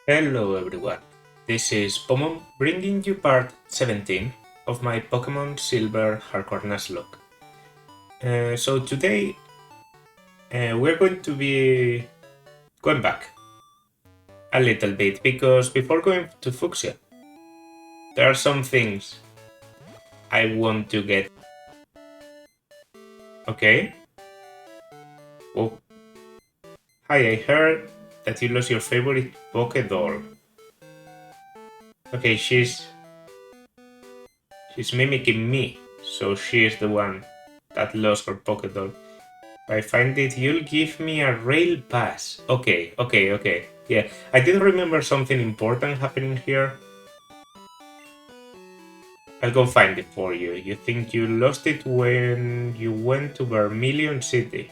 Hello everyone, this is Pomon bringing you part 17 of my Pokemon Silver Hardcore Nuzlocke. So today we're going to be going back a little bit because before going to Fuchsia, there are some things I want to get. Okay? Oh, hi, I heard that you lost your favorite Pokédoll. Okay, she's mimicking me, so she is the one that lost her Pokédoll. If I find it, you'll give me a rail pass. Okay. Yeah, I did remember something important happening here. I'll go find it for you. You think you lost it when you went to Vermilion City?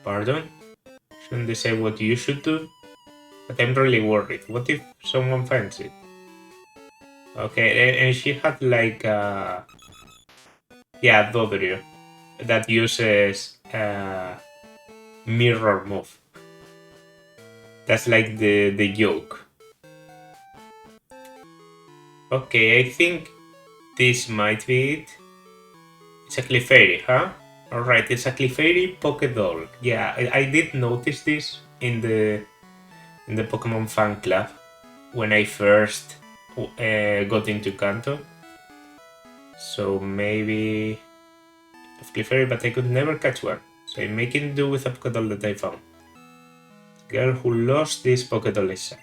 Pardon? Shouldn't they say what you should do? But I'm really worried. What if someone finds it? Okay, and she had like yeah, Dodrio that uses mirror move. That's like the joke. Okay, I think this might be it. It's a Clefairy, huh? Alright, it's a Clefairy Pokédoll. Yeah, I did notice this in the Pokemon fan club when I first got into Kanto. So maybe of Clefairy, but I could never catch one. So I'm making do with a Pokédoll that I found. Girl who lost this Pokédoll is sad.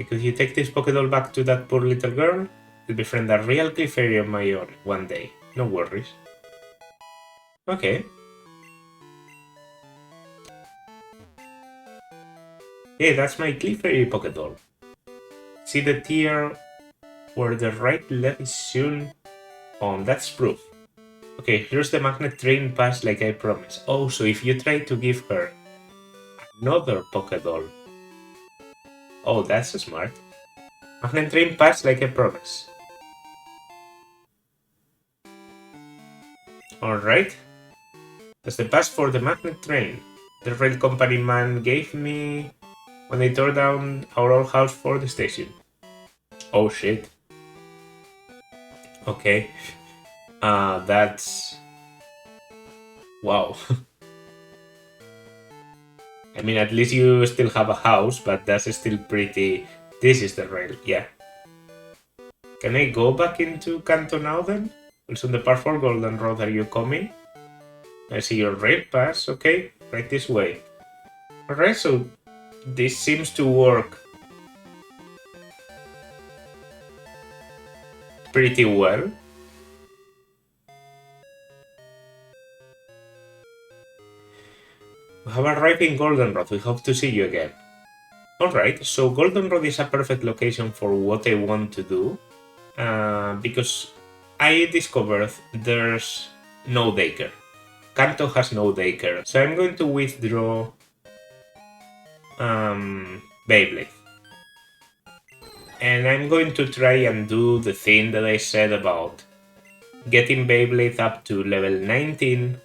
Could you take this Pokédoll back to that poor little girl? I'll befriend a real Clefairy of my own one day. No worries. Okay. Hey, that's my Clefairy Pokédoll. See the tier where the right leg is soon on. That's proof. Okay, here's the magnet train pass like I promised. Oh, so if you try to give her another Pokédoll. Oh, that's smart. Magnet train pass like I promised. Alright. That's the pass for the magnet train. The rail company man gave me when they tore down our old house for the station. Oh shit. Okay. That's... Wow. I mean, at least you still have a house, but that's still pretty... This is the rail, yeah. Can I go back into Kanto now then? Also on the part 4 Golden Road, are you coming? I see your rail pass, okay, right this way. Alright, so this seems to work pretty well. We have arrived in Goldenrod, we hope to see you again. Alright, so Goldenrod is a perfect location for what I want to do, because I discovered there's no daycare. Kanto has no daycare, so I'm going to withdraw Beyblade. And I'm going to try and do the thing that I said about getting Beyblade up to level 19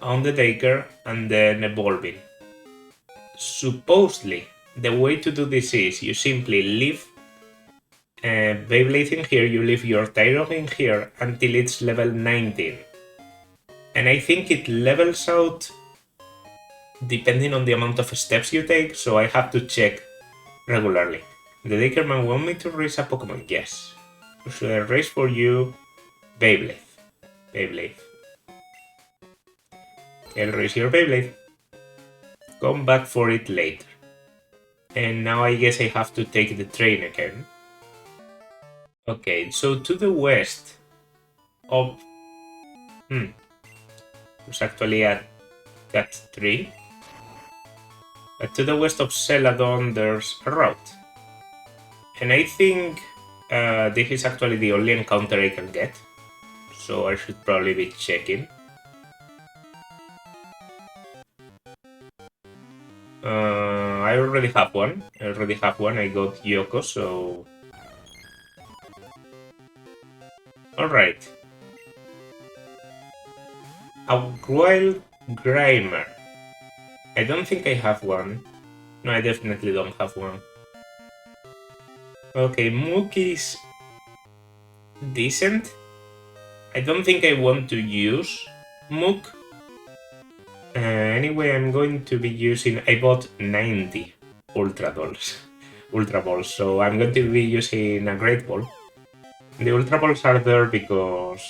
on the daycare and then evolving. Supposedly, the way to do this is you simply leave Beyblade in here, you leave your Tyrogue in here until it's level 19. And I think it levels out depending on the amount of steps you take, so I have to check regularly. The daycare man want me to raise a Pokemon? Yes. Should I raise for you Beyblade? Beyblade. I'll raise your Beyblade. Come back for it later. And now I guess I have to take the train again. Okay, so to the west of... There's actually a cat tree. But to the west of Celadon there's a route. And I think this is actually the only encounter I can get. So I should probably be checking. I already have one. I got Yoko, so... Alright. A wild Grimer. I don't think I have one. No, I definitely don't have one. Okay, Mook is decent. I don't think I want to use Mook. Anyway, I'm going to be using... I bought 90 Ultra Balls. Ultra Balls, so I'm going to be using a Great Ball. The Ultra Balls are there because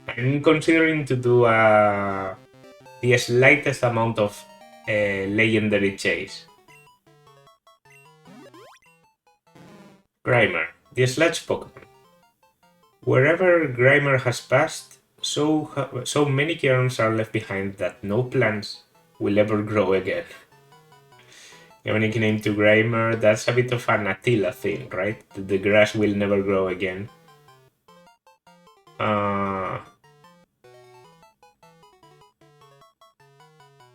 I'm considering to do the slightest amount of Legendary Chase. Grimer, the Sludge Pokémon. Wherever Grimer has passed, so many cairns are left behind that no plants will ever grow again. You have a nickname to Grimer, that's a bit of an Attila thing, right? The grass will never grow again. Yeah,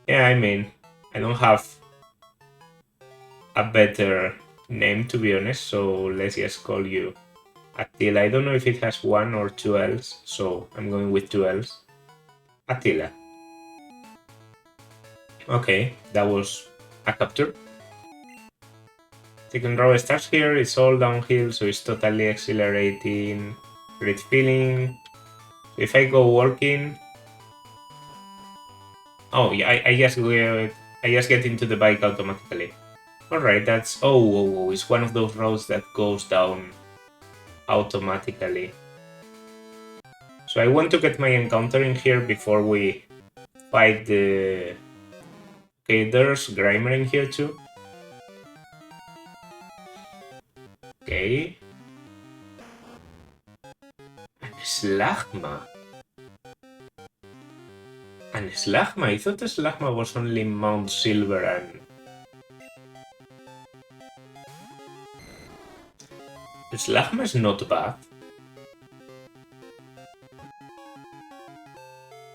I mean, I don't have a better name to be honest, so let's just call you Attila. I don't know if it has one or two L's, so I'm going with two L's. Attila. Okay, that was a capture. Second row starts here, it's all downhill, so it's totally accelerating. Great feeling. If I go walking... Oh, yeah, I just get into the bike automatically. Alright, that's... Oh, it's one of those roads that goes down automatically. So I want to get my encounter in here before we fight the... Okay, there's Grimer in here too. Okay. And Slagma. And Slagma? I thought the Slagma was only Mount Silver and... Slagma is not bad.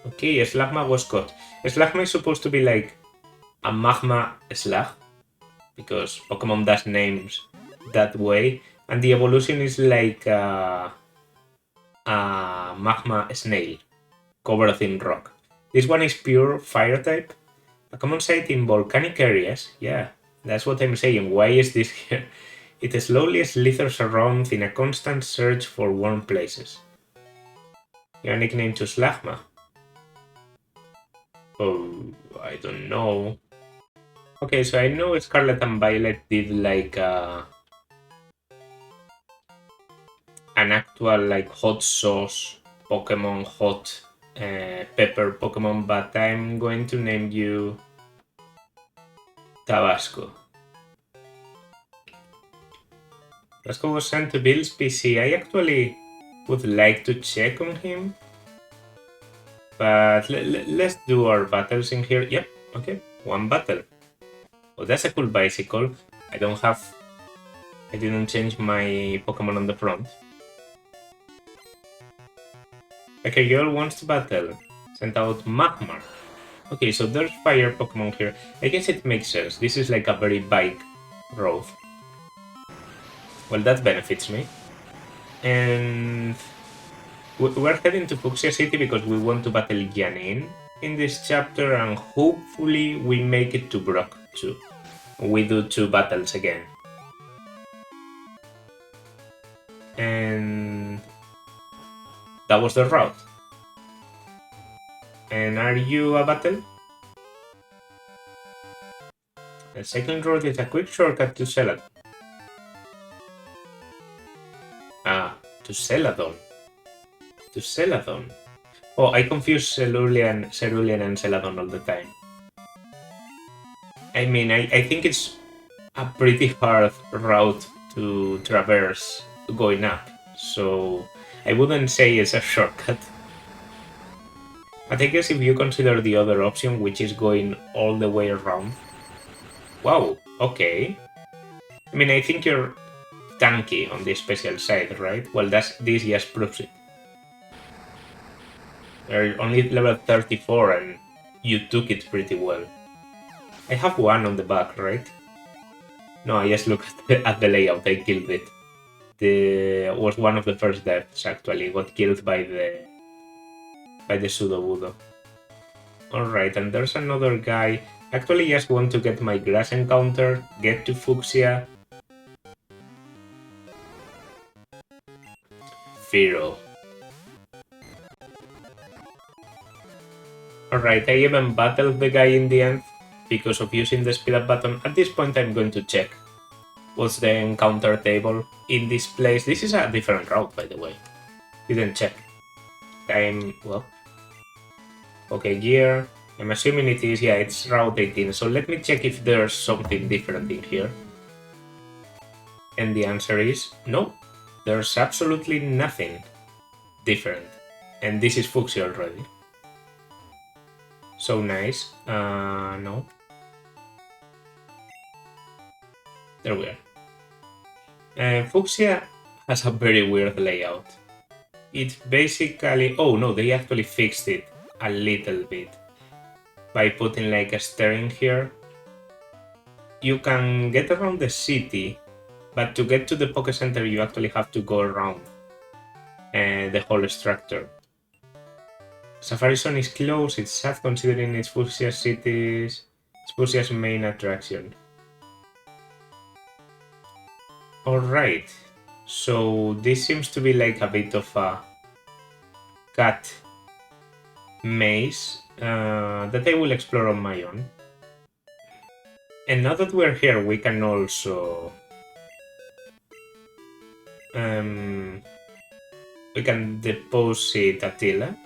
Okay, Slagma was caught. Slagma is supposed to be like a Magma Slag, because Pokemon does names that way, and the evolution is like a Magma Snail, covered in rock. This one is pure Fire type. A common sight in volcanic areas, yeah, that's what I'm saying. Why is this here? It slowly slithers around in a constant search for warm places. Your nickname to Slagma? Oh, I don't know. Okay, so I know Scarlet and Violet did like an actual like hot sauce Pokemon, hot pepper Pokemon, but I'm going to name you Tabasco. Tabasco was sent to Bill's PC. I actually would like to check on him, but let's do our battles in here. Yep, okay, one battle. Oh, that's a cool bicycle. I didn't change my Pokemon on the front. Okay, Girl wants to battle. Sent out Magmar. Okay, so there's fire Pokemon here. I guess it makes sense. This is like a very bike road. Well, that benefits me. And we're heading to Fuchsia City because we want to battle Janine in this chapter, and hopefully we make it to Brock too. We do 2 battles again. And that was the route. And are you a battle? The second road is a quick shortcut to Celadon. To Celadon. To Celadon. Oh, I confuse Cerulean and Celadon all the time. I mean, I think it's a pretty hard route to traverse going up, so I wouldn't say it's a shortcut. But I guess if you consider the other option, which is going all the way around... Wow, okay. I mean, I think you're tanky on the special side, right? Well, this just proves it. You're only level 34 and you took it pretty well. I have one on the back, right? No, I just look at the layout, I killed it. It was one of the first deaths, actually. Got killed by the Pseudo-Budo. Alright, and there's another guy. Actually, just want to get my grass encounter, get to Fuchsia. Firo. Alright, I even battled the guy in the end because of using the speed up button. At this point, I'm going to check what's the encounter table in this place. This is a different route, by the way. Didn't check. Well, okay, gear. I'm assuming it is, yeah, it's Route 18. So let me check if there's something different in here. And the answer is no. There's absolutely nothing different. And this is Fuxi already. So nice. No. There we are. Fuchsia has a very weird layout. It basically... Oh no, they actually fixed it a little bit. By putting like a steering here. You can get around the city, but to get to the Poké Center you actually have to go around the whole structure. Safari Zone is closed, it's sad considering it's Fuchsia's main attraction. Alright, so this seems to be like a bit of a cat maze that I will explore on my own. And now that we're here, we can also... we can deposit Attila.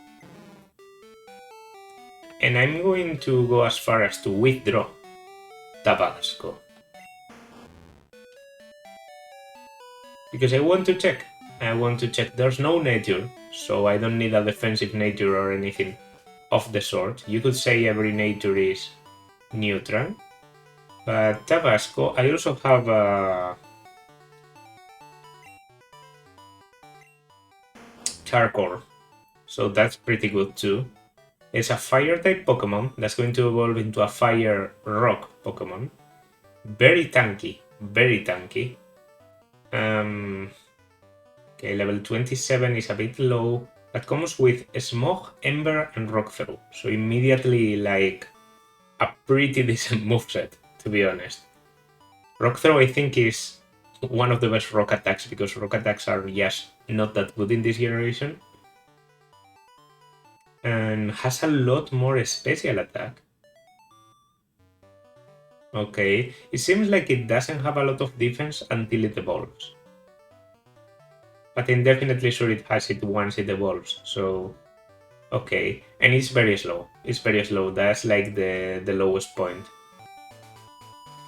And I'm going to go as far as to withdraw Tabasco. Because I want to check. There's no nature, so I don't need a defensive nature or anything of the sort. You could say every nature is neutral. But Tabasco, I also have a... Charcoal, so that's pretty good too. It's a fire-type Pokémon that's going to evolve into a fire-rock Pokémon. Very tanky, very tanky. Okay, level 27 is a bit low. That comes with Smog, Ember, and Rock Throw. So immediately, like, a pretty decent moveset, to be honest. Rock Throw, I think, is one of the best rock attacks, because rock attacks are just not that good in this generation. And has a lot more special attack. Okay, it seems like it doesn't have a lot of defense until it evolves. But I'm definitely sure it has it once it evolves, so... Okay, and it's very slow. That's like the lowest point.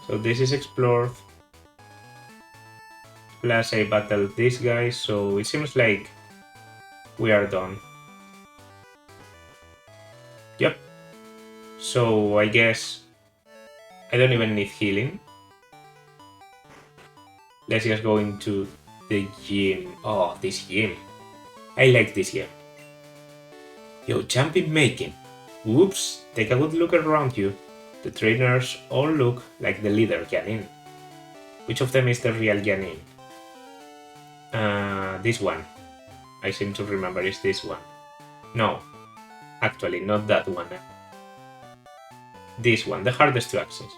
So this is explored. Plus I battled this guy, so it seems like we are done. Yep. So I guess I don't even need healing. Let's just go into the gym. Oh, this gym. I like this gym. Yo, champion making. Whoops, take a good look around you. The trainers all look like the leader, Janin. Which of them is the real Janin? This one. I seem to remember is this one. No, actually, not that one. This one, the hardest to access.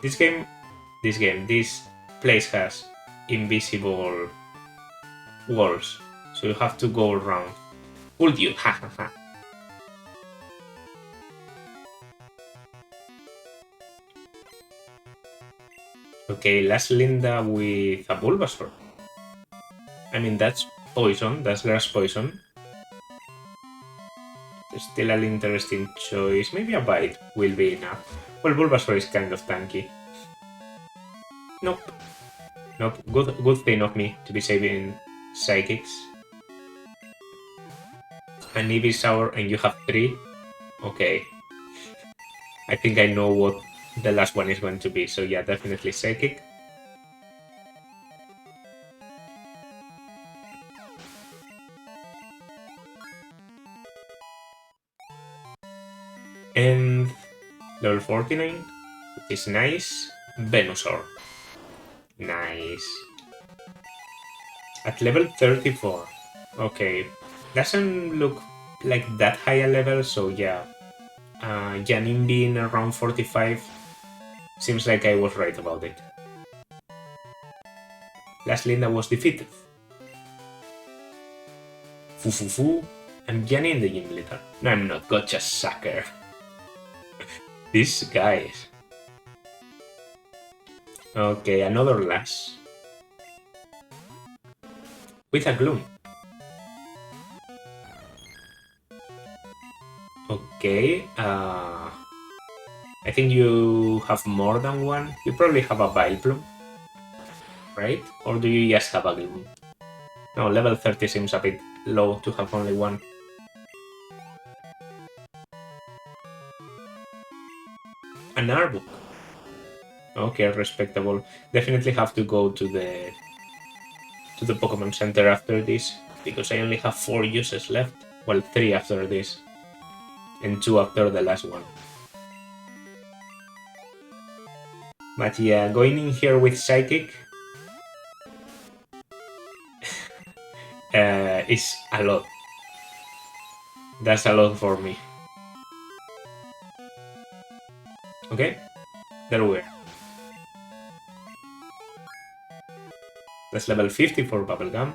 This place has invisible walls, so you have to go around. Fooled you, ha ha ha. Okay, last Linda with a Bulbasaur. I mean, that's poison, that's grass poison. Still an interesting choice. Maybe a bite will be enough. Well, Bulbasaur is kind of tanky. Nope. Nope. Good thing of me to be saving Psychics. An Ivysaur and you have 3? Okay. I think I know what the last one is going to be, so yeah, definitely Psychic. And level 49, which is nice. Venusaur. Nice. At level 34. Okay. Doesn't look like that high a level, so yeah. Janine being around 45 seems like I was right about it. Last Linda was defeated. Fufufu. I'm Janine the gym leader. No, I'm not. Gotcha, sucker. These guys. Okay, another lass. With a gloom. Okay, I think you have more than one. You probably have a Vileplume, right? Or do you just have a gloom? No, level 30 seems a bit low to have only one. An Arbok. Okay, respectable. Definitely have to go to the Pokémon Center after this, because I only have 4 uses left. Well, 3 after this, and 2 after the last one. But yeah, going in here with Psychic is a lot. That's a lot for me. Okay, there we are. That's level 50 for Bubblegum.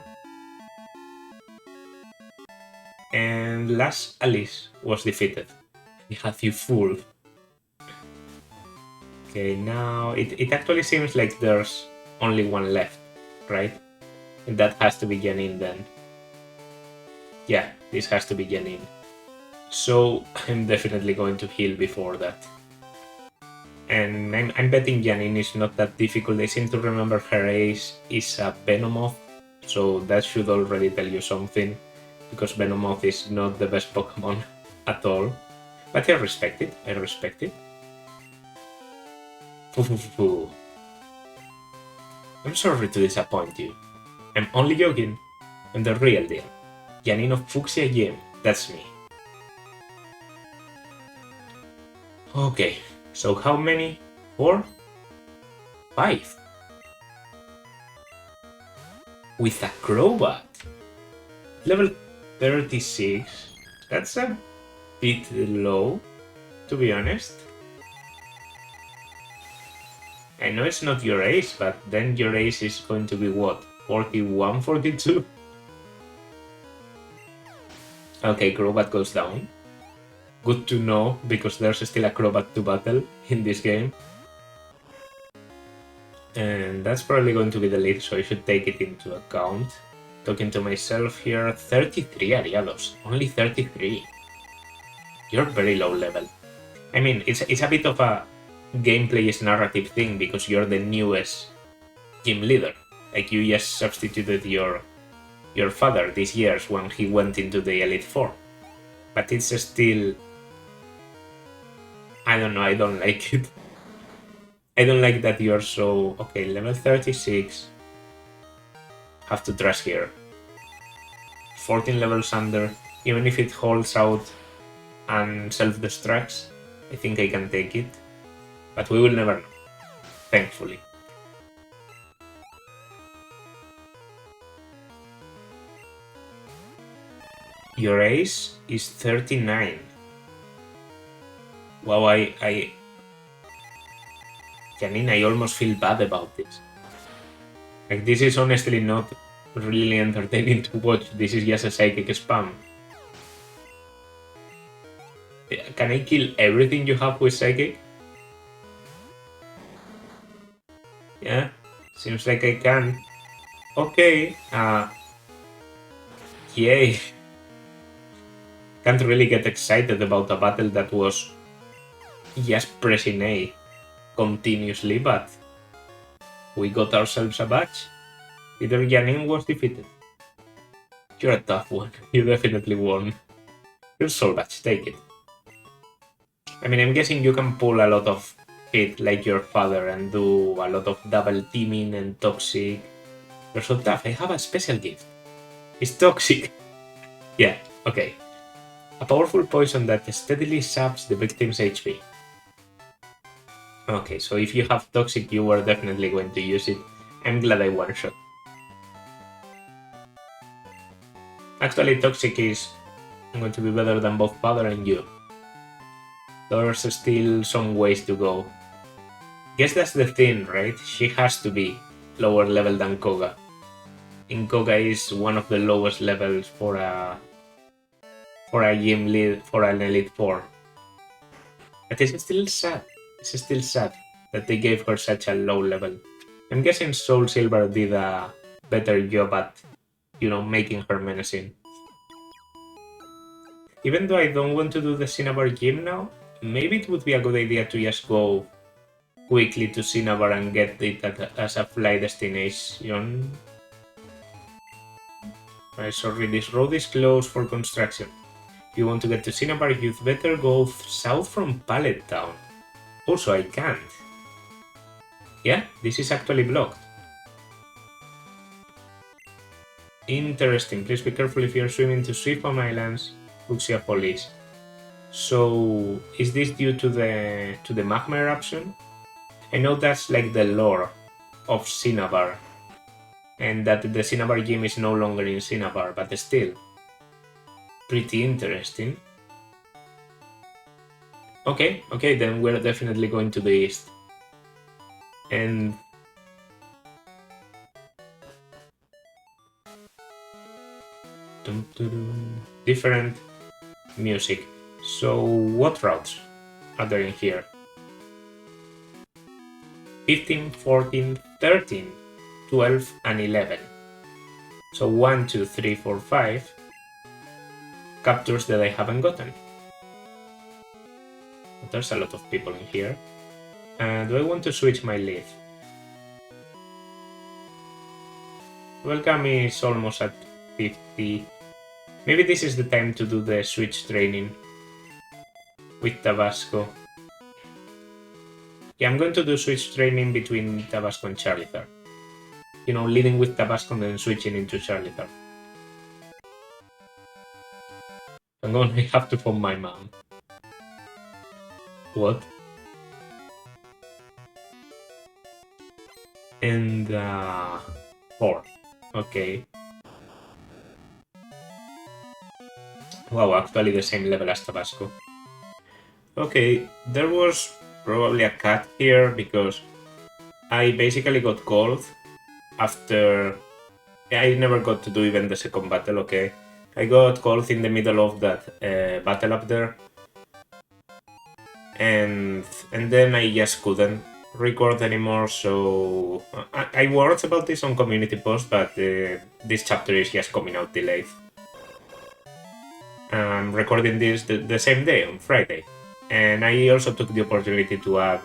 And last Alice was defeated. You have you fool. Okay, now it actually seems like there's only one left, right? And that has to be Janine then. Yeah, this has to be Janine. So I'm definitely going to heal before that. And I'm betting Janine is not that difficult. I seem to remember her ace is a Venomoth, so that should already tell you something, because Venomoth is not the best Pokemon at all. But I respect it, I respect it. I'm sorry to disappoint you. I'm only joking. I'm the real deal. Janine of Fuchsia Gym, that's me. Okay, so how many? 4? 5? With a Crobat? Level 36? That's a bit low, to be honest. I know it's not your ace, but then your ace is going to be what? 41, 42? Okay, Crobat goes down. Good to know, because there's still a Crobat to battle in this game. And that's probably going to be the lead, so I should take it into account. Talking to myself here, 33 Ariados, only 33. You're very low level. I mean, it's a bit of a gameplay is narrative thing, because you're the newest gym leader. Like, you just substituted your father these years when he went into the Elite Four. But it's still... I don't know, I don't like it. I don't like that you're so... Okay, level 36. Have to trust here. 14 levels under. Even if it holds out and self-destructs, I think I can take it. But we will never know. Thankfully. Your ace is 39. Wow, Janine, I almost feel bad about this. Like, this is honestly not really entertaining to watch. This is just a psychic spam. Can I kill everything you have with psychic? Yeah, seems like I can. Okay, yay. Can't really get excited about a battle that was just pressing A continuously, but we got ourselves a badge. Either Janine was defeated. You're a tough one. You definitely won. Your soul badge, take it. I mean, I'm guessing you can pull a lot of hit like your father and do a lot of double teaming and toxic. You're so tough. I have a special gift. It's toxic. Yeah, okay. A powerful poison that steadily saps the victim's HP. Okay, so if you have toxic, you were definitely going to use it. I'm glad I one-shot. Actually, toxic is I'm going to be better than both Father and you. There's still some ways to go. Guess that's the thing, right? She has to be lower level than Koga. And Koga is one of the lowest levels for a gym lead for an Elite Four. But it's still sad. It's still sad that they gave her such a low level. I'm guessing Soul Silver did a better job at, making her menacing. Even though I don't want to do the Cinnabar gym now, maybe it would be a good idea to just go quickly to Cinnabar and get it as a fly destination. Sorry, this road is closed for construction. If you want to get to Cinnabar, you'd better go south from Pallet Town. Also, I can't. Yeah, this is actually blocked. Interesting. Please be careful if you're swimming to Swiftbone Islands. Fuchsia Police. So, is this due to the magma eruption? I know that's like the lore of Cinnabar, and that the Cinnabar gym is no longer in Cinnabar, but still, pretty interesting. Okay, then we're definitely going to the east. And different music. So what routes are there in here? 15, 14, 13, 12, and 11. So 1, 2, 3, 4, 5 captures that I haven't gotten. But there's a lot of people in here. Do I want to switch my lead? Welcome is almost at 50. Maybe this is the time to do the switch training with Tabasco. Yeah, I'm going to do switch training between Tabasco and Charizard. Leading with Tabasco and then switching into Charizard. I'm going to have to phone my mom. What? And 4. Okay. Wow, actually the same level as Tabasco. Okay, there was probably a cut here because I basically got gold after... I never got to do even the second battle, okay? I got gold in the middle of that battle up there. And then I just couldn't record anymore, so I worried about this on community post, but this chapter is just coming out delayed. I'm recording this the same day, on Friday. And I also took the opportunity to add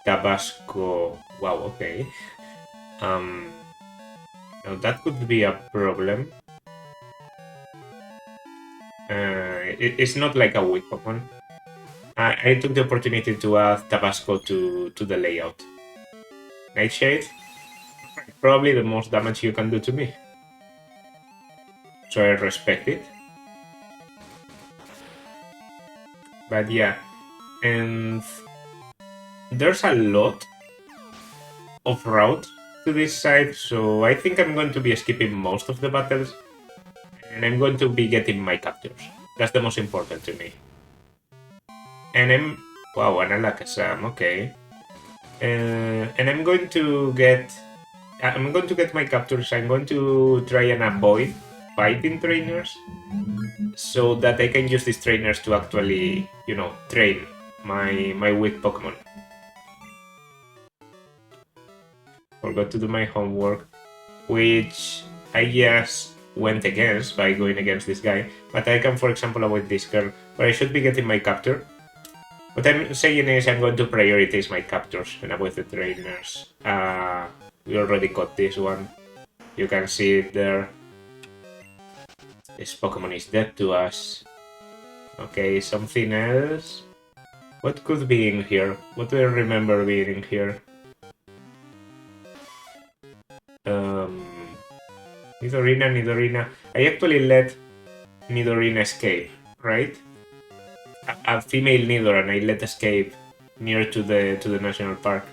Tabasco. Wow, okay. Now that could be a problem. It's not like a weak Pokemon. I took the opportunity to add Tabasco to the layout. Nightshade? Probably the most damage you can do to me. So I respect it. But yeah, and there's a lot of route to this side, so I think I'm going to be skipping most of the battles, and I'm going to be getting my captures. That's the most important to me. And wow, an Alakazam, okay. And I'm going to get my captures. I'm going to try and avoid fighting trainers, so that I can use these trainers to actually, train my weak Pokemon. Forgot to do my homework, which I just went against by going against this guy, but I can, for example, avoid this girl, where I should be getting my capture. What I'm saying is I'm going to prioritize my captures and avoid the trainers. We already got this one. You can see it there. This Pokemon is dead to us. Okay, something else? What could be in here? What do I remember being in here? Nidorina. I actually let Nidorina escape, right? A female Nidoran I let escape near to the national park.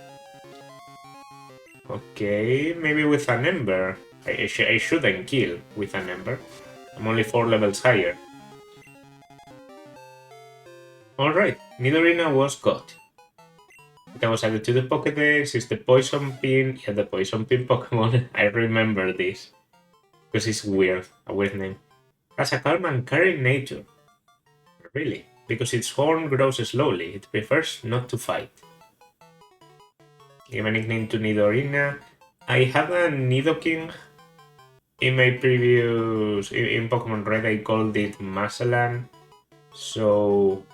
Okay, maybe with an Ember. I shouldn't kill with an Ember. I'm only 4 levels higher. Alright, Nidorina was caught. That was added to the Pokédex, is the Poison Pin. Yeah, the Poison Pin Pokemon. I remember this. Because it's weird, a weird name. Has a calm and caring nature. Really? Because its horn grows slowly, it prefers not to fight. Give a nickname to Nidorina. I had a Nidoking in my previous... In Pokemon Red, I called it Masalan. So...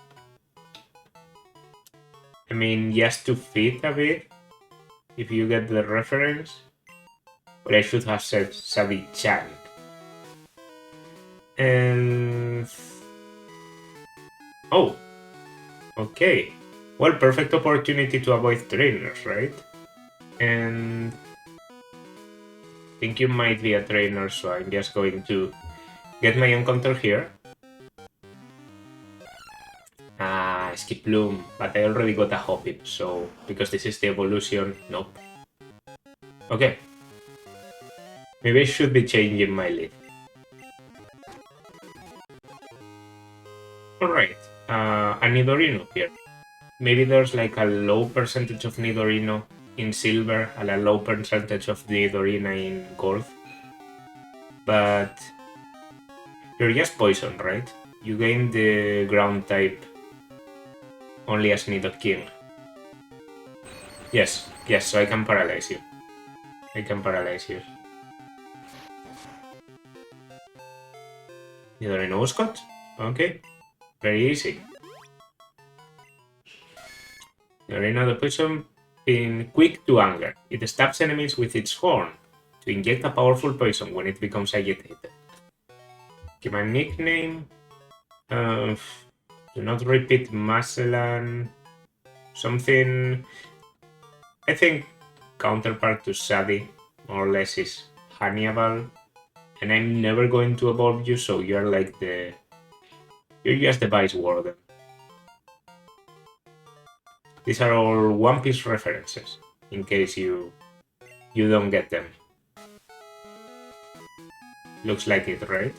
I mean, just to fit a bit, if you get the reference. But I should have said Sabi-chan. And... Oh! Okay. Well, perfect opportunity to avoid trainers, right? And... I think you might be a trainer, so I'm just going to get my encounter here. Ah, Skip Bloom, but I already got a Hoppip, so because this is the evolution, nope. Okay. Maybe I should be changing my lead. Alright, a Nidorino here. Maybe there's like a low percentage of Nidorino in silver and a low percentage of Nidorina in gold. But you're just poison, right? You gain the ground type only as Nidoking. Yes, so I can paralyze you. Nidorino was caught. Okay, very easy. Nidorino the poison being quick to anger. It stabs enemies with its horn to inject a powerful poison when it becomes agitated. Give my nickname. Do not repeat Maselan. Something. I think counterpart to Sadi, more or less, is Hannibal. And I'm never going to evolve you, so you're like the. You're just the Vice Warden. These are all One Piece references, in case you don't get them. Looks like it, right?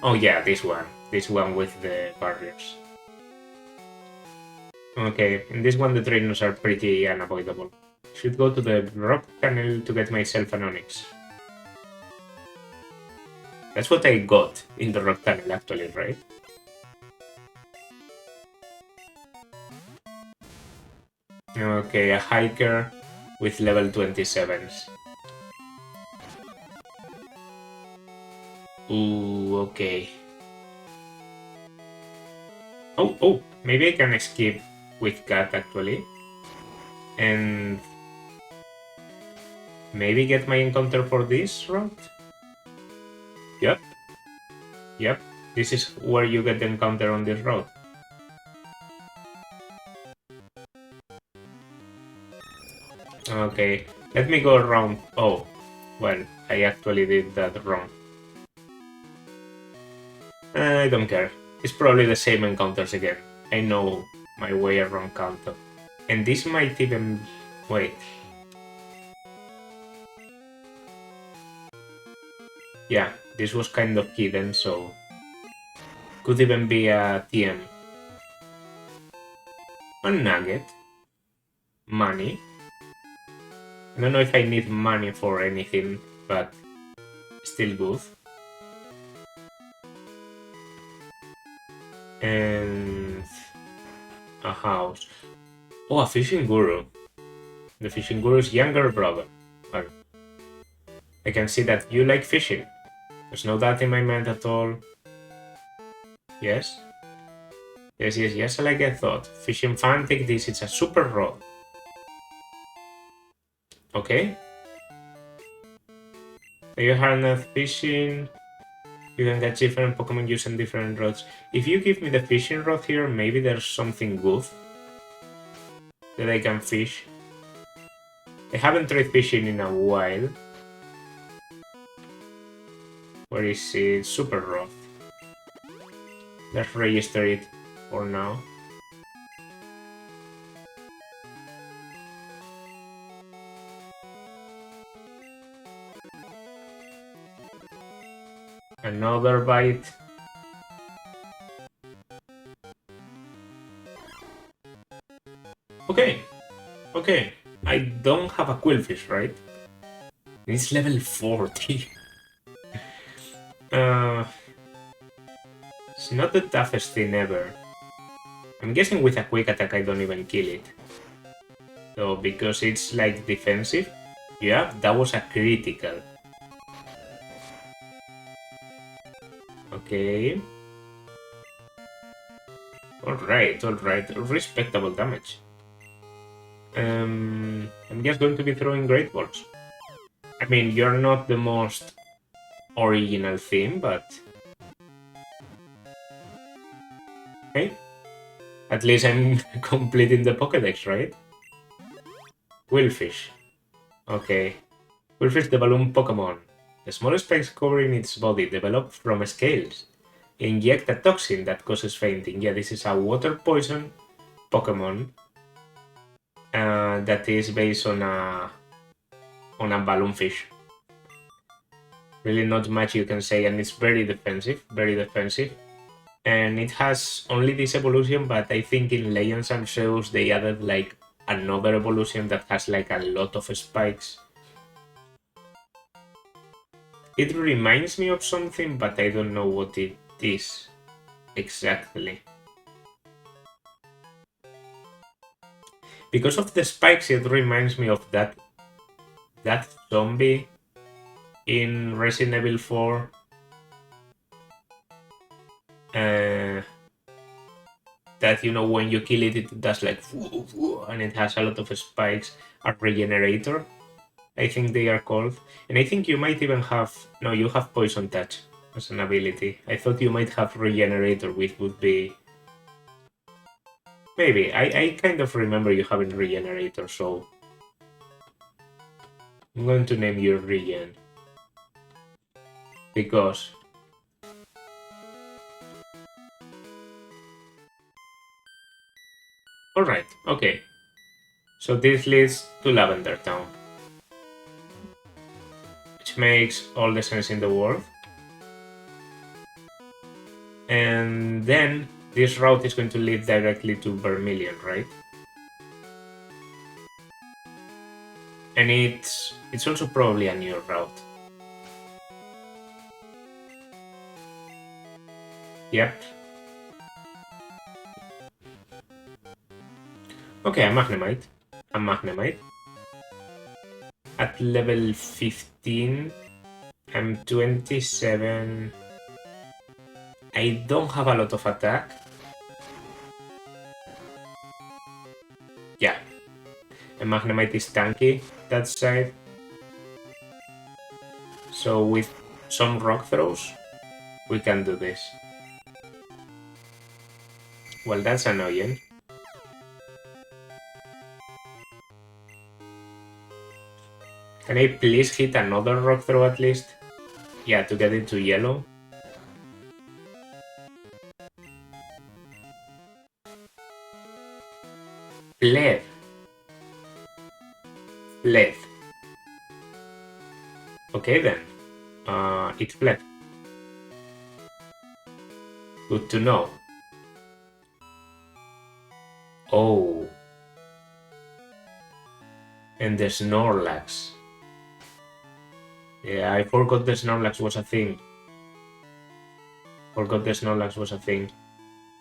Oh yeah, this one with the barriers. Okay, in this one the trainers are pretty unavoidable. Should go to the rock tunnel to get myself an Onyx. That's what I got in the rock tunnel actually, right? Okay, a hiker with level 27s. Ooh, okay. Oh, maybe I can skip with Cat actually. And maybe get my encounter for this route? Yep. This is where you get the encounter on this road. Okay, let me go around. Oh, well, I actually did that wrong. I don't care. It's probably the same encounters again. I know my way around Kanto. And this might even... Wait. Yeah, this was kind of hidden, so... Could even be a TM. A nugget. Money. I don't know if I need money for anything, but... Still good. And... a house. Oh, a fishing guru. The fishing guru's younger brother. Well, I can see that you like fishing. There's no doubt in my mind at all. Yes? Yes, like I thought. Fishing fan, take this, it's a super rod. Okay. You harness fishing. You can get different Pokemon using different rods. If you give me the fishing rod here, maybe there's something good that I can fish. I haven't tried fishing in a while. Where is it? Super rod. Let's register it for now. Another bite. Okay, okay. I don't have a Quillfish, right? It's level 40. uh, it's not the toughest thing ever. I'm guessing with a quick attack I don't even kill it. So, because it's like defensive. Yeah, that was a critical. Okay. Alright, alright. Respectable damage. I'm just going to be throwing Great Balls. I mean, you're not the most original theme, but... Hey, at least I'm completing the Pokédex, right? Quillfish. Okay. Quillfish the balloon Pokémon. The small spikes covering its body develop from scales. Inject a toxin that causes fainting. Yeah, this is a water poison Pokémon that is based on a balloon fish. Really not much you can say, and it's very defensive, very defensive. And it has only this evolution, but I think in Legends and Arceus they added like another evolution that has like a lot of spikes. It reminds me of something, but I don't know what it is exactly. Because of the spikes, it reminds me of that zombie in Resident Evil 4. That, you know, when you kill it, it does like woo, woo, and it has a lot of spikes. A regenerator, I think they are called. And I think you might even have... No, you have Poison Touch as an ability. I thought you might have Regenerator, which would be... Maybe. I kind of remember you having Regenerator, so... I'm going to name you Regen. Because... Alright, okay. So this leads to Lavender Town. Which makes all the sense in the world. And then this route is going to lead directly to Vermilion, right? And it's also probably a new route. Yep. Okay, a Magnemite. A Magnemite. At level 15, I'm 27. I don't have a lot of attack. Yeah. A Magnemite is tanky that side. So with some rock throws, we can do this. Well, that's annoying. Can I please hit another rock throw at least? Yeah, to get into yellow. Fled. Fled. Okay then. It fled. Good to know. Oh. And the Snorlax. Yeah, I forgot the Snorlax was a thing.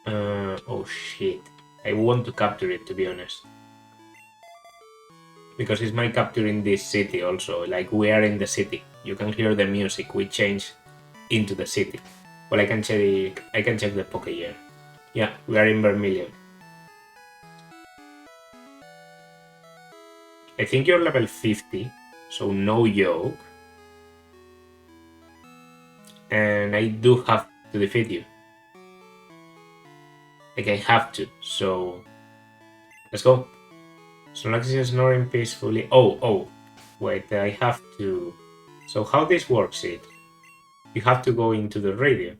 Oh shit. I want to capture it, to be honest. Because it's my capture in this city also. Like, we are in the city. You can hear the music. We change into the city. Well, I can check the Pokégear. Yeah, we are in Vermilion. I think you're level 50, so no joke. And I do have to defeat you. Like, I have to, so... Let's go. Snorlax is snoring peacefully. Oh, wait, I have to... So how this works it? You have to go into the radio.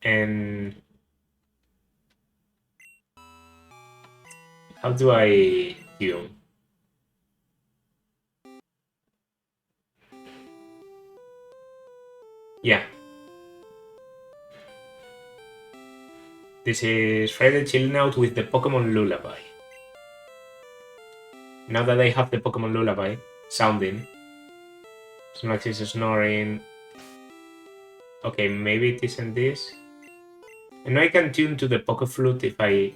And... How do I tune? Yeah. This is Friday chilling out with the Pokémon Lullaby. Now that I have the Pokémon Lullaby sounding, Snorlax is snoring. Okay, maybe it isn't this. And I can tune to the Poké Flute if I...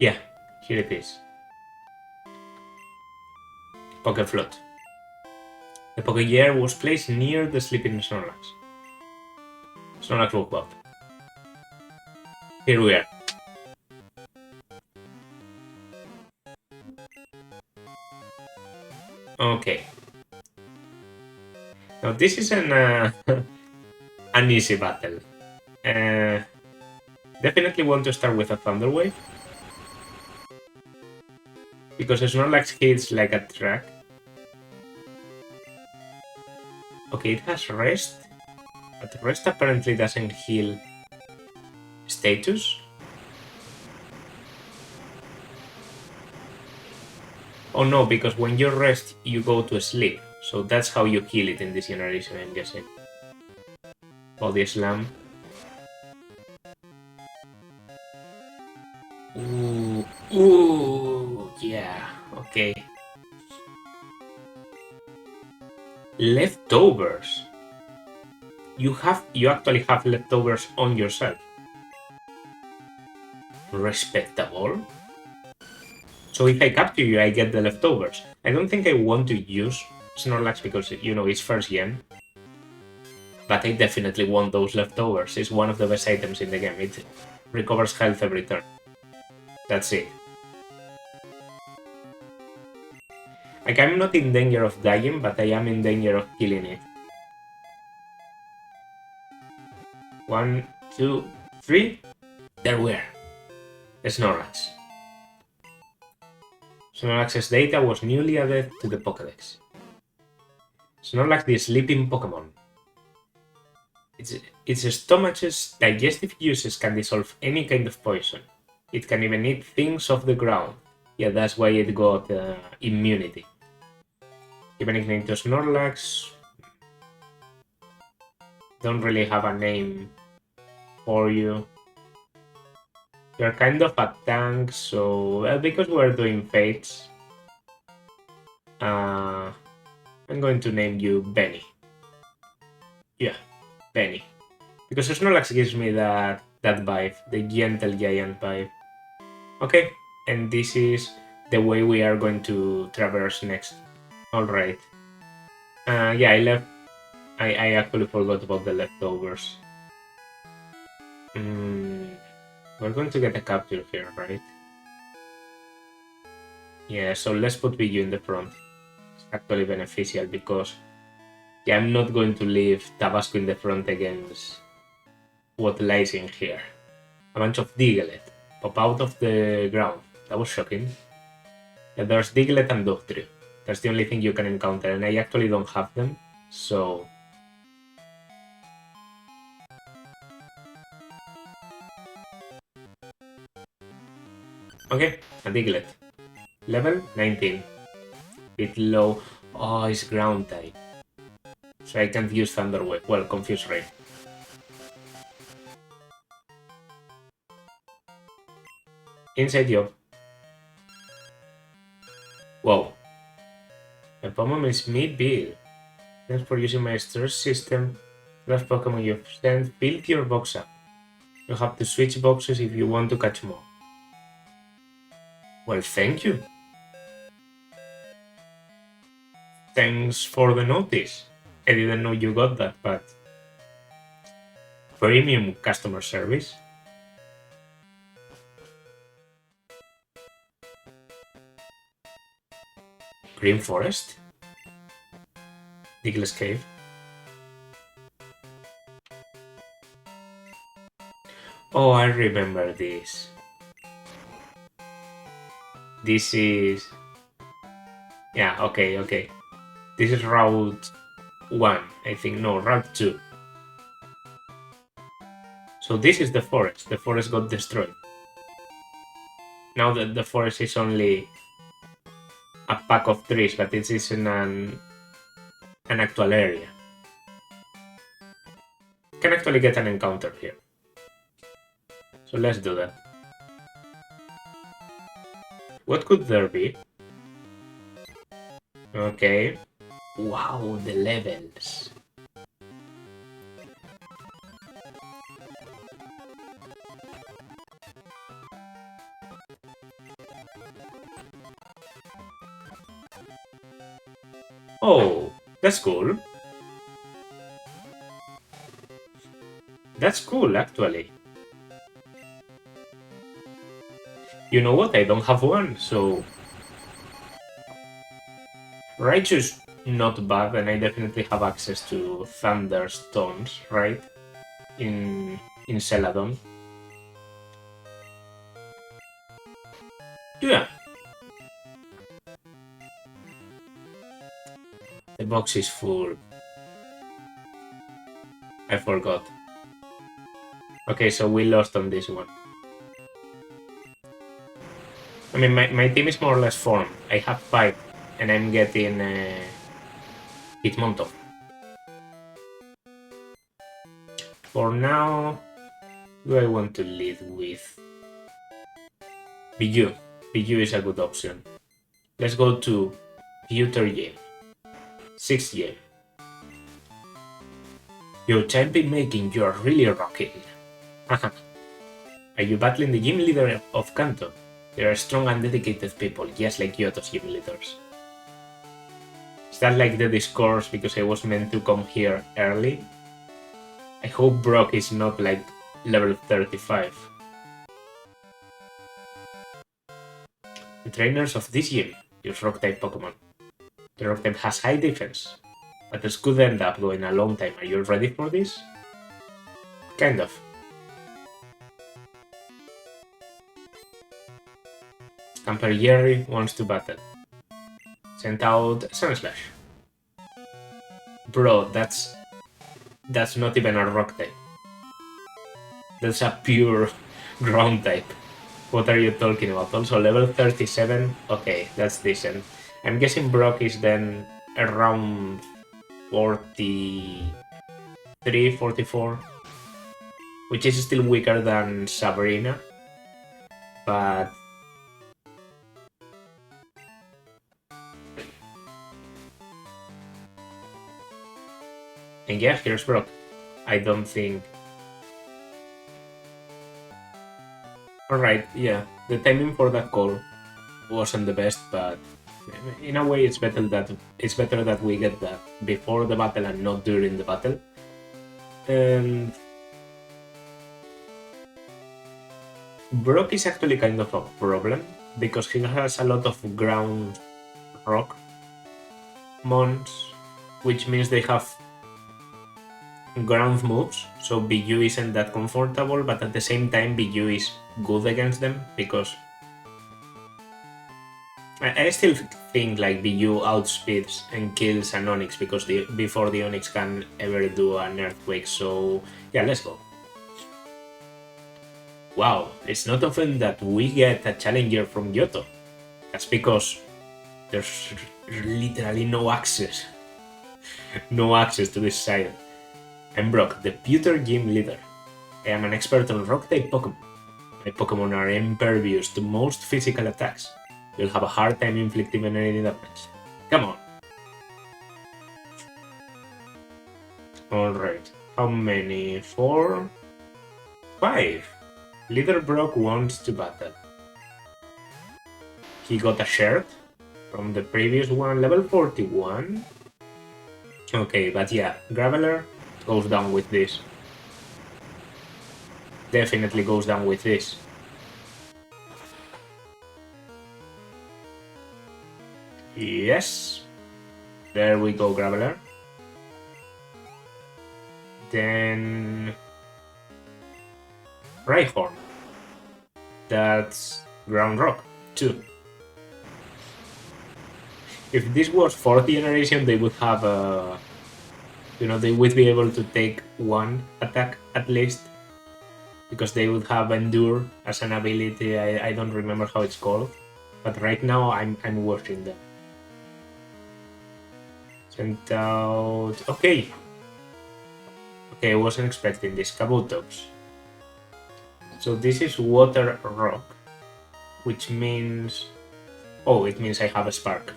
Yeah, here it is. Poké Flute. The Poké Gear was placed near the sleeping Snorlax. Snorlax woke up. Here we are. Okay. Now this is an an easy battle. Definitely want to start with a Thunder Wave. Because Snorlax hits like a track. Okay, it has Rest. But Rest apparently doesn't heal status. Oh no, because when you rest, you go to sleep. So that's how you heal it in this generation, I'm guessing. Body Slam. Ooh, yeah, okay. Leftovers. You actually have leftovers on yourself. Respectable. So if I capture you, I get the leftovers. I don't think I want to use Snorlax because, you know, it's first gen. But I definitely want those leftovers. It's one of the best items in the game. It recovers health every turn. That's it. Like, I'm not in danger of dying, but I am in danger of killing it. 1, 2, 3. There we are. Snorlax. Snorlax's data was newly added to the Pokédex. Snorlax, the sleeping Pokémon. Its stomach's digestive juices can dissolve any kind of poison. It can even eat things off the ground. Yeah, that's why it got immunity. Even nickname to Snorlax. Don't really have a name for you. You're kind of a tank, so because we're doing fates, I'm going to name you Benny. Yeah, Benny. Because Snorlax gives me that vibe, the gentle giant vibe. Okay, and this is the way we are going to traverse next. Alright. Yeah, I actually forgot about the leftovers. We're going to get a capture here, right? Yeah, so let's put Biju in the front. It's actually beneficial because, yeah, I'm not going to leave Tabasco in the front against what lies in here. A bunch of Diglett pop out of the ground. That was shocking. Yeah, there's Diglett and Dugtrio. That's the only thing you can encounter, and I actually don't have them, so... Okay, a Diglett. Level 19. Bit low. Oh, it's ground type. So I can't use Thunder Wave. Well, Confuse Ray. Inside job. Whoa. My Pokémon is mid-build. Thanks for using my storage system. Last Pokémon you've sent, build your box up. You have to switch boxes if you want to catch more. Well, thank you. Thanks for the notice. I didn't know you got that, but... Premium customer service. Green Forest? Digless Cave? Oh, I remember this. This is... Yeah, okay. This is Route 1, I think. No, Route 2. So this is the forest. The forest got destroyed. Now that the forest is only a pack of trees, but it is in an actual area. Can actually get an encounter here. So let's do that. What could there be? Okay. Wow, the levels. Oh, that's cool. That's cool, actually. You know what? I don't have one, so... Righteous, not bad, and I definitely have access to Thunderstones, right? In Celadon. Yeah. The box is full. I forgot. Okay, so we lost on this one. I mean, my team is more or less formed. I have 5, and I'm getting Hitmontov. For now, who do I want to lead with? Biju. Biju is a good option. Let's go to Pewter Game. 6th game. Yo, champion making, you are really rocking. Are you battling the gym leader of Kanto? They are strong and dedicated people, just like Kyoto's gym leaders. Is that like the discourse because I was meant to come here early? I hope Brock is not like level 35. The trainers of this gym use Rock-type Pokémon. The Rock-type has high defense, but this could end up going a long time. Are you ready for this? Kind of. Camper Jerry wants to battle. Sent out Sunslash. Bro, that's not even a rock type. That's a pure ground type. What are you talking about? Also level 37? Okay, that's decent. I'm guessing Brock is then around 43, 44. Which is still weaker than Sabrina. But... And yeah, here's Brock. I don't think... Alright, yeah, the timing for that call wasn't the best, but in a way it's better that we get that before the battle and not during the battle. And Brock is actually kind of a problem because he has a lot of ground rock mons, which means they have ground moves, so Biju isn't that comfortable, but at the same time Biju is good against them because I still think like Biju outspeeds and kills an Onix because before the Onix can ever do an earthquake, so yeah, let's go. Wow, it's not often that we get a challenger from Kyoto. That's because there's literally no access. No access to this side. I'm Brock, the Pewter Gym Leader. I am an expert on Rock-type Pokémon. My Pokémon are impervious to most physical attacks. You'll have a hard time inflicting any damage. Come on! Alright, how many? 4? 5! Leader Brock wants to battle. He got a shirt from the previous one, level 41. Okay, but yeah, Graveler goes down with this. Definitely goes down with this. Yes. There we go, Graveler. Then... Rhyhorn. That's Ground Rock, too. If this was 4th generation, they would have a... they would be able to take one attack at least. because they would have Endure as an ability. I don't remember how it's called, but right now I'm watching them. Sent out. Okay. Okay, I wasn't expecting this. Kabutops. So this is Water Rock, which means. Oh, it means I have a Spark.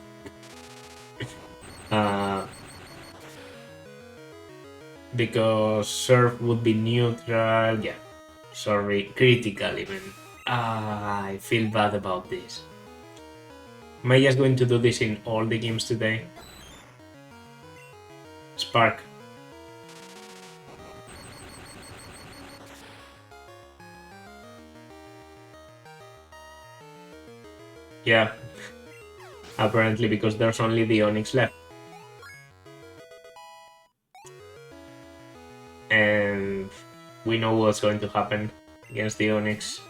Because Surf would be neutral. Yeah. Sorry, critical even. I feel bad about this. Am I just going to do this in all the games today? Spark. Yeah. Apparently because there's only the Onyx left. And we know what's going to happen against the Onyx.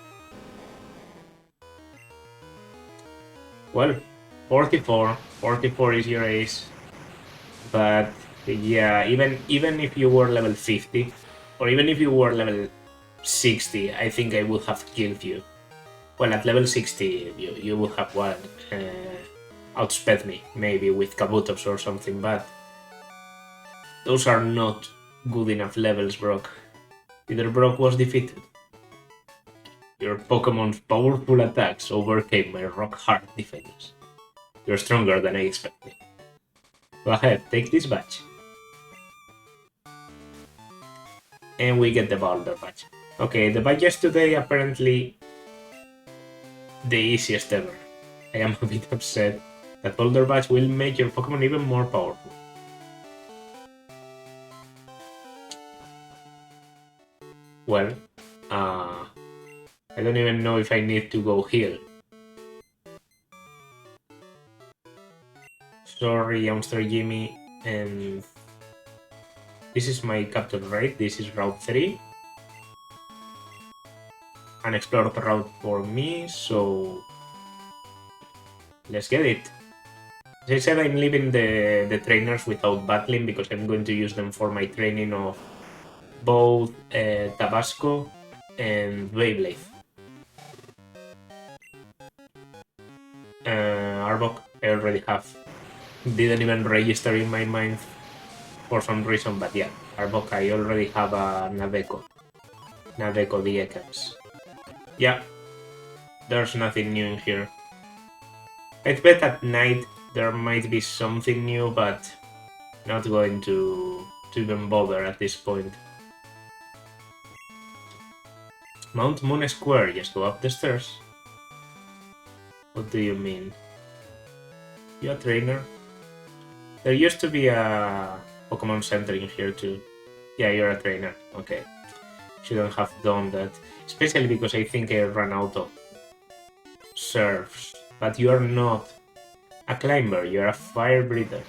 Well, 44. 44 is your ace. But yeah, even if you were level 50, or even if you were level 60, I think I would have killed you. Well, at level 60, you would have won, outsped me, maybe with Kabutops or something, but those are not good enough levels, Brock. Either Brock was defeated. Your Pokemon's powerful attacks overcame my rock-hard defense. You're stronger than I expected. Go ahead, take this badge. And we get the Boulder badge. Okay, the badges today apparently the easiest ever. I am a bit upset. That Boulder badge will make your Pokemon even more powerful. Well, I don't even know if I need to go heal. Sorry, youngster Jimmy, and this is my capture, right? This is Route 3. Unexplored route for me, so let's get it. As I said, I'm leaving the trainers without battling because I'm going to use them for my training of both Tabasco and Beyblade. Arbok, I already have. Didn't even register in my mind for some reason, but yeah, Arbok, I already have a Nadeco. Nadeco DX. Yeah, there's nothing new in here. I'd bet at night there might be something new, but not going to even bother at this point. Mount Moon Square, just go up the stairs. What do you mean? You a trainer? There used to be a Pokemon Center in here too. Yeah, you're a trainer. Okay. Shouldn't have done that. Especially because I think I ran out of serves. But you're not a climber, you're a fire breather.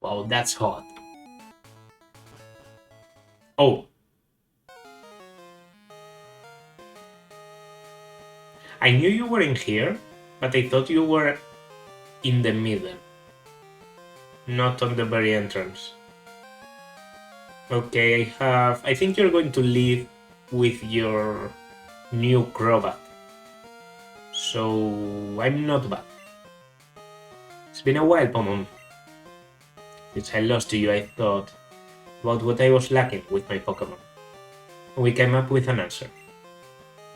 Wow, that's hot. Oh. I knew you were in here, but I thought you were in the middle. Not on the very entrance. Okay, I think you're going to leave with your new Crobat. So I'm not bad. It's been a while, Pomon. Since I lost to you, I thought about what I was lacking with my Pokemon. We came up with an answer.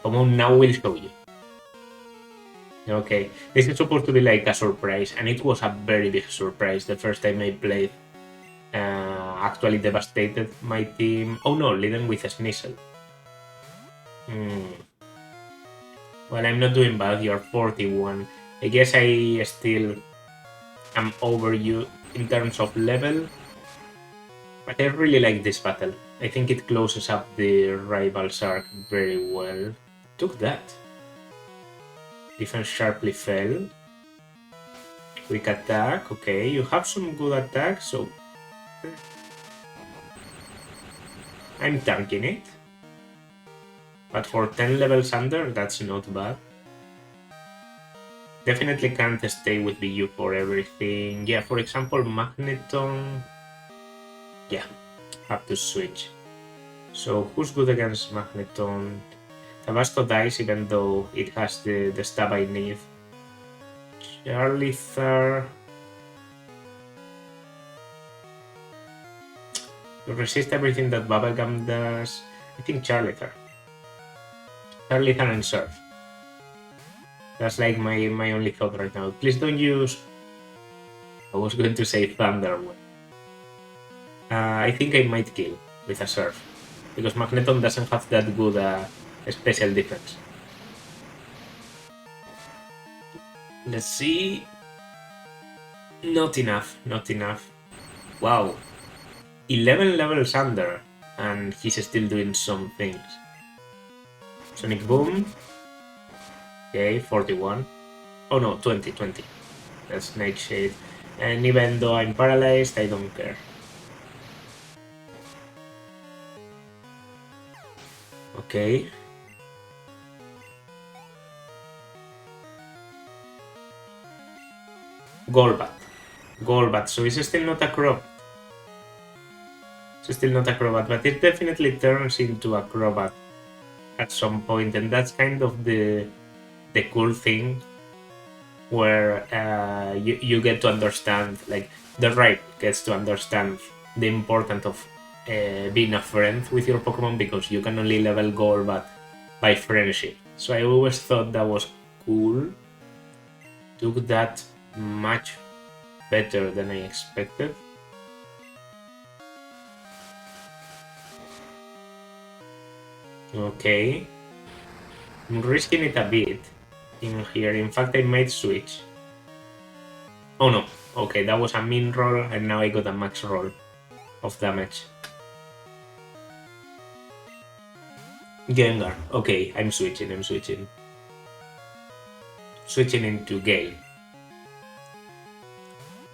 Pomon now will show you. Okay, this is supposed to be like a surprise, and it was a very big surprise the first time I played. Actually devastated my team. Oh no, leading with a Sneasel. Well, I'm not doing bad, you're 41. I guess I still am over you in terms of level. But I really like this battle. I think it closes up the rival's arc very well. Took that. Defense sharply fell. Quick attack, okay. You have some good attacks, so I'm tanking it. But for 10 levels under, that's not bad. Definitely can't stay with BU for everything. Yeah, for example, Magneton. Yeah, have to switch. So who's good against Magneton? Tabasco dies even though it has the stab I need. Charlither. You resist everything that Bubblegum does. I think Charlither. Charlither and Surf. That's like my only thought right now. Please don't use... I was going to say Thunder. I think I might kill with a Surf. Because Magneton doesn't have that good special defense. Let's see... Not enough, not enough. Wow. 11 levels under, and he's still doing some things. Sonic Boom. Okay, 41. Oh no, 20. That's Nightshade. And even though I'm paralyzed, I don't care. Okay. Golbat. So it's still not a Crobat. It's still not a Crobat, but it definitely turns into a Crobat at some point, and that's kind of the cool thing, where you get to understand, like, the right gets to understand the importance of being a friend with your Pokemon, because you can only level Golbat by friendship. So I always thought that was cool. Took that much better than I expected. Okay. I'm risking it a bit in here. In fact, I might switch. Oh no. Okay, that was a min roll, and now I got a max roll of damage. Gengar. Okay, I'm switching. Switching into Gale.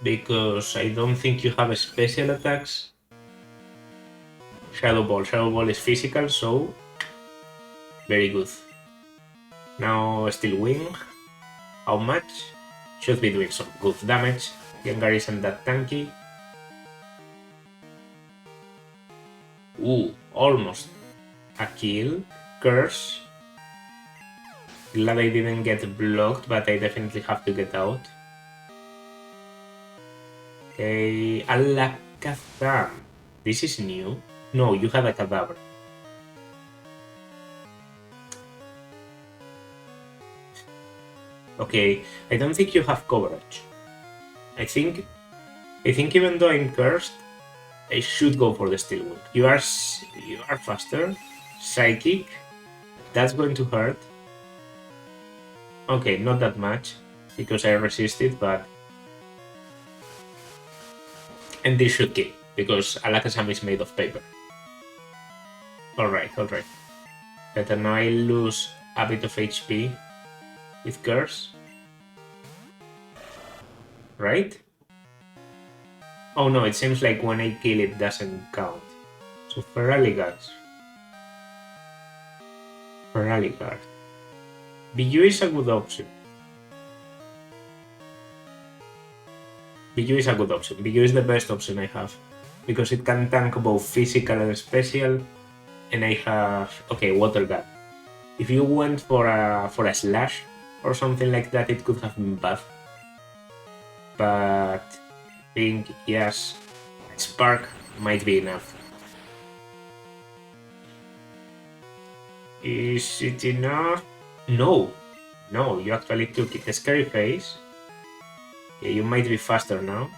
Because I don't think you have special attacks. Shadow Ball is physical, so very good. Now Steel Wing. How much? Should be doing some good damage. Gengar isn't that tanky. Ooh, almost a kill. Curse. Glad I didn't get blocked, but I definitely have to get out. Okay, Alakazam. This is new. No, you had a Kadabra. Okay, I don't think you have coverage. I think even though I'm cursed, I should go for the Steel Wing. You are faster. Psychic. That's going to hurt. Okay, not that much, because I resisted, but... And this should kill, because Alakazam is made of paper. Alright. Better now I lose a bit of HP with Curse. Right? Oh no, it seems like when I kill it doesn't count. So Feraligatr. Biju is a good option. Biju is the best option I have, because it can tank both physical and special, and I have... Okay, Water Gun. If you went for a Slash or something like that, it could have been bad. But I think, yes, Spark might be enough. Is it enough? No, you actually took it. A Scary Face. Yeah, you might be faster now.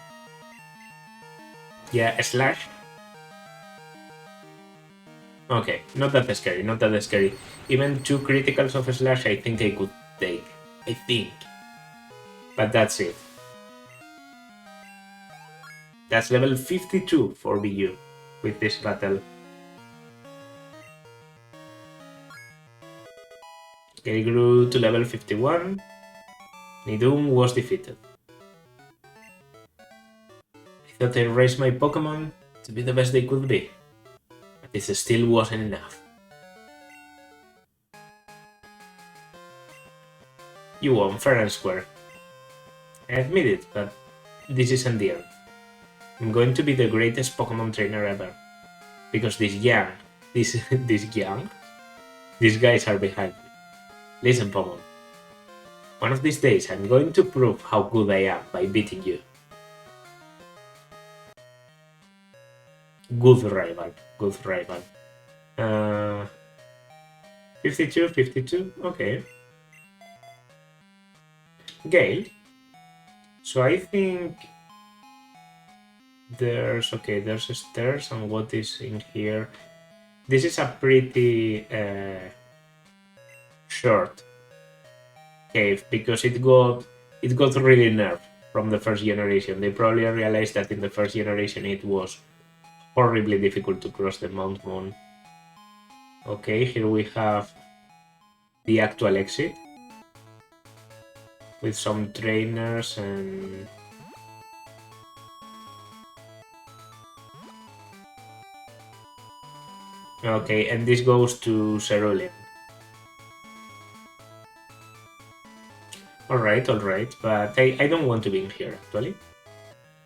Yeah, a Slash. Okay, not that scary. Even 2 criticals of a Slash I think I could take. I think. But that's it. That's level 52 for BU with this battle. Okay, grew to level 51. Nidum was defeated. I thought I raised my Pokemon to be the best they could be, but it still wasn't enough. You won fair and square. I admit it, but this isn't the end. I'm going to be the greatest Pokemon trainer ever. Because these guys are behind me. Listen, Pokemon. One of these days, I'm going to prove how good I am by beating you. Good rival. Good rival. 52, 52? Okay. Gale. So I think there's stairs, and what is in here? This is a pretty short cave because it got really nerfed from the first generation. They probably realized that in the first generation it was horribly difficult to cross the Mount Moon. Okay, here we have the actual exit with some trainers and okay, and this goes to Cerulean. Alright, but I don't want to be in here actually.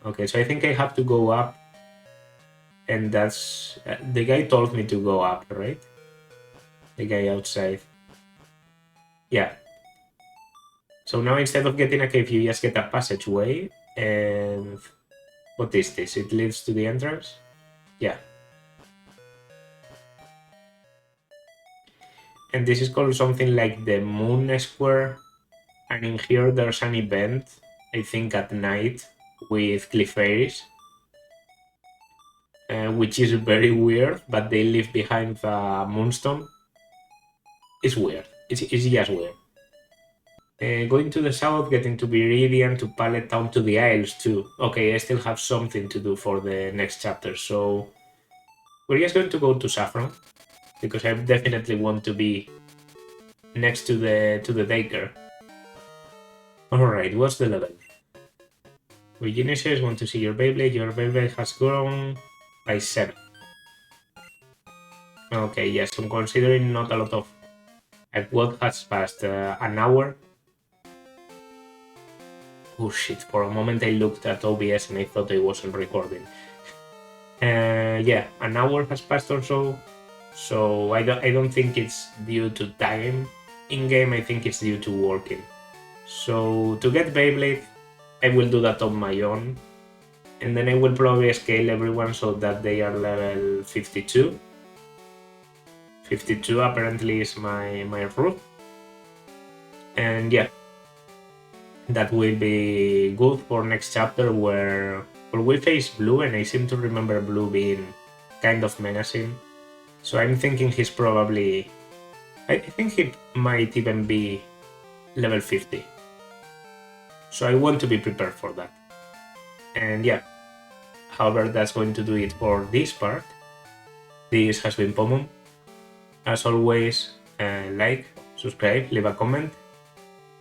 Okay, so I think I have to go up, and that's the guy told me to go up, right? The guy outside. Yeah. So now instead of getting a cave, you just get a passageway, and what is this? It leads to the entrance? Yeah. And this is called something like the Moon Square, and in here there's an event, I think at night, with Clefairies, which is very weird, but they live behind the Moonstone. It's weird. It's just weird. Going to the south, getting to Viridian, to Pallet Town, to the Isles too. Okay, I still have something to do for the next chapter, so we're just going to go to Saffron, because I definitely want to be next to the Daker. Alright, what's the level? Virginia says, want to see your Beyblade. Your Beyblade has grown by 7. Okay, yes, I'm considering not a lot of... Like, what has passed? An hour? Oh shit, for a moment I looked at OBS and I thought I wasn't recording. Yeah, an hour has passed or so. So I don't think it's due to time in-game, I think it's due to working. So to get Beyblade, I will do that on my own. And then I will probably scale everyone so that they are level 52. 52 apparently is my route. And yeah, that will be good for next chapter where we face Blue, and I seem to remember Blue being kind of menacing. So I'm thinking he's probably... I think he might even be level 50. So I want to be prepared for that. And yeah, however, that's going to do it for this part. This has been Pomon. As always, like, subscribe, leave a comment,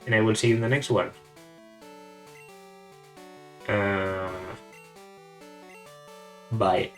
and I will see you in the next one. Bye.